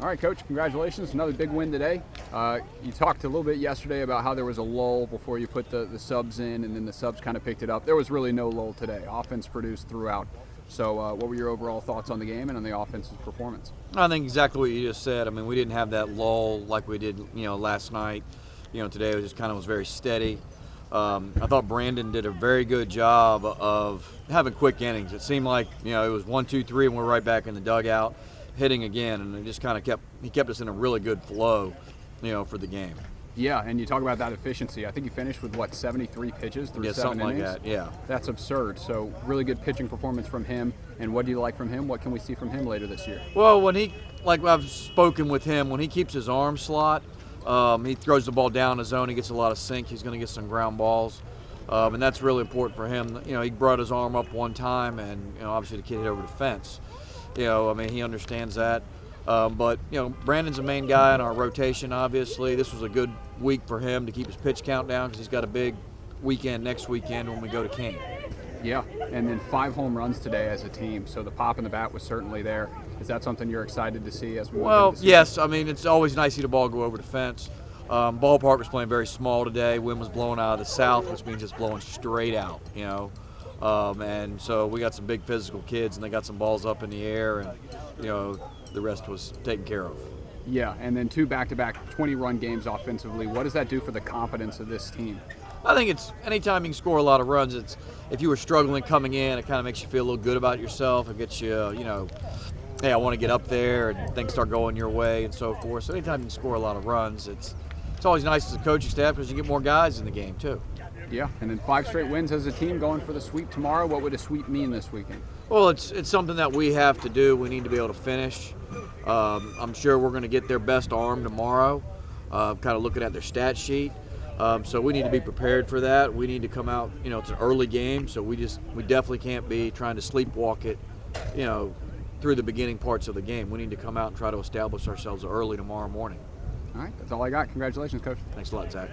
All right, Coach, congratulations. Another big win today. You talked a little bit yesterday about how there was a lull before you put the subs in, and then the subs kind of picked it up. There was really no lull today. Offense produced throughout. So what were your overall thoughts on the game and on the offense's performance? I think exactly what you just said. I mean, we didn't have that lull like we did, last night. Today it just kind of was very steady. I thought Brandon did a very good job of having quick innings. It seemed like, it was 1, 2, 3, and we're right back in the dugout, hitting again, and it just kind of kept us in a really good flow, for the game. Yeah, and you talk about that efficiency. I think you finished with, 73 pitches through 7 something innings? like that, yeah. That's absurd. So really good pitching performance from him. And what do you like from him? What can we see from him later this year? Well, like I've spoken with him, when he keeps his arm slot, he throws the ball down the zone, he gets a lot of sink, he's going to get some ground balls. And that's really important for him. He brought his arm up one time, and, obviously the kid hit over the fence. He understands that. But Brandon's the main guy in our rotation, obviously. This was a good week for him to keep his pitch count down because he's got a big weekend next weekend when we go to King. Yeah, and then 5 home runs today as a team, so the pop in the bat was certainly there. Is that something you're excited to see as we move into the season? Yes. I mean, it's always nice to see the ball go over the fence. Ballpark was playing very small today. Wind was blowing out of the south, which means it's blowing straight out, and so we got some big physical kids, and they got some balls up in the air, and, the rest was taken care of. Yeah, and then 2 back-to-back 20-run games offensively. What does that do for the confidence of this team? I think it's anytime you can score a lot of runs, if you were struggling coming in, it kind of makes you feel a little good about yourself. It gets you, hey, I want to get up there, and things start going your way and so forth. So anytime you can score a lot of runs, it's always nice as a coaching staff because you get more guys in the game too. Yeah, and then 5 straight wins as a team going for the sweep tomorrow. What would a sweep mean this weekend? Well, it's something that we have to do. We need to be able to finish. I'm sure we're going to get their best arm tomorrow, kind of looking at their stat sheet. So we need to be prepared for that. We need to come out, it's an early game, so we definitely can't be trying to sleepwalk it, through the beginning parts of the game. We need to come out and try to establish ourselves early tomorrow morning. All right, that's all I got. Congratulations, Coach. Thanks a lot, Zach.